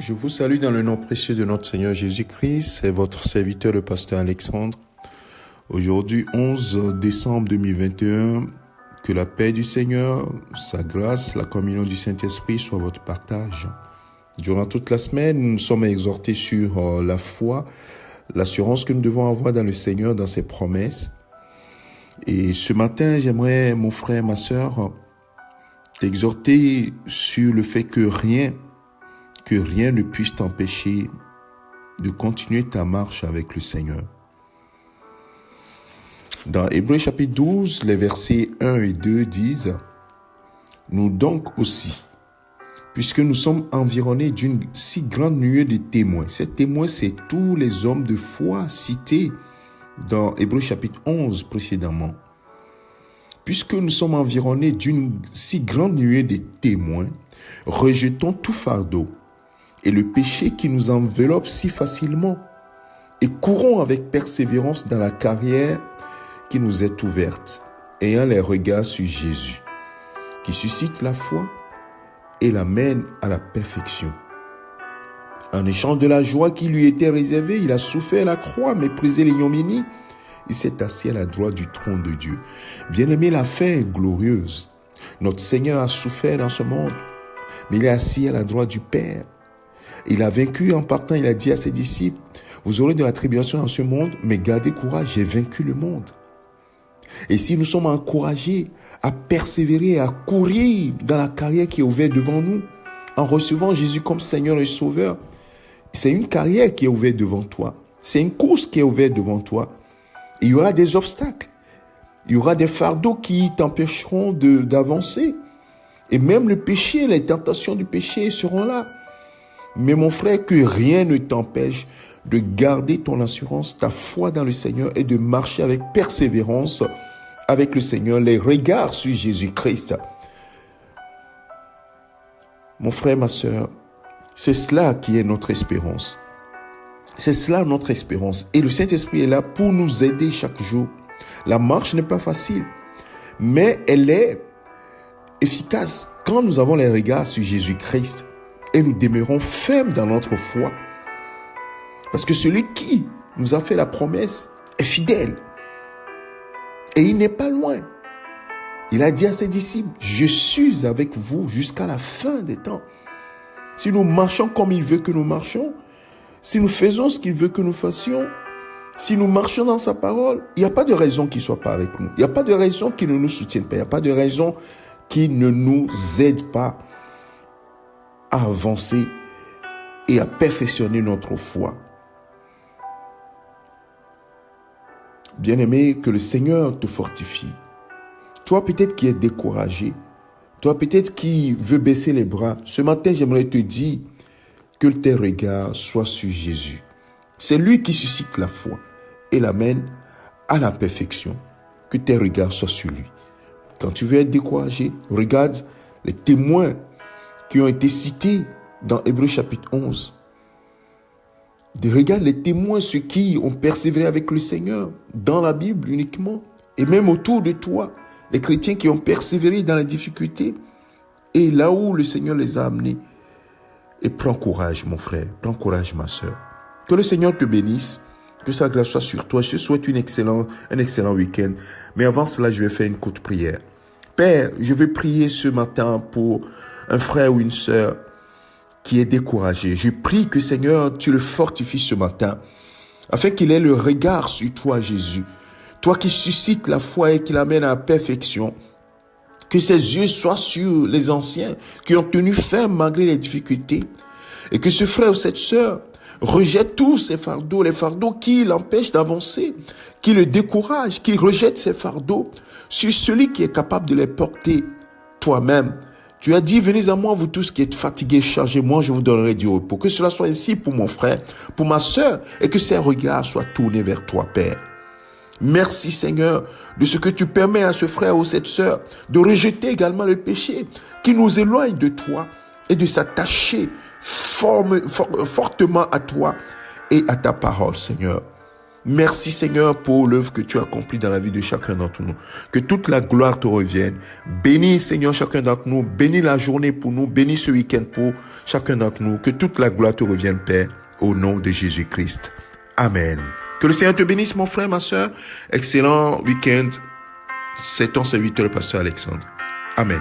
Je vous salue dans le nom précieux de notre Seigneur Jésus-Christ. C'est votre serviteur, le pasteur Alexandre. Aujourd'hui, 11 décembre 2021, que la paix du Seigneur, sa grâce, la communion du Saint-Esprit soit votre partage. Durant toute la semaine, nous sommes exhortés sur la foi, l'assurance que nous devons avoir dans le Seigneur, dans ses promesses. Et ce matin, j'aimerais, mon frère, ma sœur, t'exhorter sur le fait que rien ne puisse t'empêcher de continuer ta marche avec le Seigneur. Dans Hébreux chapitre 12, les versets 1 et 2 disent « Nous donc aussi, puisque nous sommes environnés d'une si grande nuée de témoins. » Ces témoins, c'est tous les hommes de foi cités dans Hébreux chapitre 11 précédemment. Puisque nous sommes environnés d'une si grande nuée de témoins, rejetons tout fardeau et le péché qui nous enveloppe si facilement, et courons avec persévérance dans la carrière qui nous est ouverte, ayant les regards sur Jésus, qui suscite la foi et l'amène à la perfection. En échange de la joie qui lui était réservée, il a souffert la croix, méprisé l'ignominie. Il s'est assis à la droite du trône de Dieu. Bien-aimé, la fin est glorieuse. Notre Seigneur a souffert dans ce monde, mais il est assis à la droite du Père. Il a vaincu en partant, il a dit à ses disciples, vous aurez de la tribulation dans ce monde, mais gardez courage, j'ai vaincu le monde. Et si nous sommes encouragés à persévérer, à courir dans la carrière qui est ouverte devant nous, en recevant Jésus comme Seigneur et Sauveur, c'est une carrière qui est ouverte devant toi. C'est une course qui est ouverte devant toi. Il y aura des obstacles. Il y aura des fardeaux qui t'empêcheront d'avancer. Et même le péché, les tentations du péché seront là. Mais mon frère, que rien ne t'empêche de garder ton assurance, ta foi dans le Seigneur et de marcher avec persévérance avec le Seigneur, les regards sur Jésus-Christ. Mon frère, ma sœur, c'est cela qui est notre espérance. C'est cela notre espérance. Et le Saint-Esprit est là pour nous aider chaque jour. La marche n'est pas facile, mais elle est efficace quand nous avons les regards sur Jésus-Christ et nous demeurons fermes dans notre foi. Parce que celui qui nous a fait la promesse est fidèle. Et il n'est pas loin. Il a dit à ses disciples, je suis avec vous jusqu'à la fin des temps. Si nous marchons comme il veut que nous marchions, si nous faisons ce qu'il veut que nous fassions, si nous marchons dans sa parole, il n'y a pas de raison qu'il ne soit pas avec nous. Il n'y a pas de raison qu'il ne nous soutienne pas. Il n'y a pas de raison qu'il ne nous aide pas à avancer et à perfectionner notre foi. Bien-aimé, que le Seigneur te fortifie. Toi peut-être qui es découragé, toi peut-être qui veux baisser les bras, ce matin j'aimerais te dire que tes regards soient sur Jésus. C'est lui qui suscite la foi et l'amène à la perfection. Que tes regards soient sur lui. Quand tu veux être découragé, regarde les témoins qui ont été cités dans Hébreux chapitre 11. Regarde les témoins, ceux qui ont persévéré avec le Seigneur, dans la Bible uniquement, et même autour de toi, les chrétiens qui ont persévéré dans la difficulté, et là où le Seigneur les a amenés. Et prends courage, mon frère, prends courage, ma sœur. Que le Seigneur te bénisse, que sa grâce soit sur toi. Je te souhaite un excellent week-end. Mais avant cela, je vais faire une courte prière. Père, je veux prier ce matin pour un frère ou une sœur qui est découragé. Je prie que, Seigneur, tu le fortifies ce matin, afin qu'il ait le regard sur toi, Jésus. Toi qui suscites la foi et qui l'amène à la perfection. Que ses yeux soient sur les anciens qui ont tenu ferme malgré les difficultés. Et que ce frère ou cette sœur rejette tous ces fardeaux, les fardeaux qui l'empêchent d'avancer, qui le découragent, qui rejette ces fardeaux sur celui qui est capable de les porter toi-même. Tu as dit, venez à moi, vous tous qui êtes fatigués, chargés, moi je vous donnerai du repos. Que cela soit ainsi pour mon frère, pour ma sœur, et que ses regards soient tournés vers toi, Père. Merci, Seigneur, de ce que tu permets à ce frère ou cette sœur de rejeter également le péché qui nous éloigne de toi et de s'attacher fortement à toi et à ta parole, Seigneur. Merci Seigneur pour l'œuvre que tu as accomplie dans la vie de chacun d'entre nous. Que toute la gloire te revienne. Bénis Seigneur chacun d'entre nous. Bénis la journée pour nous. Bénis ce week-end pour chacun d'entre nous. Que toute la gloire te revienne, Père, au nom de Jésus-Christ. Amen. Que le Seigneur te bénisse, mon frère, ma soeur. Excellent week-end. C'est ton serviteur, le pasteur Alexandre. Amen.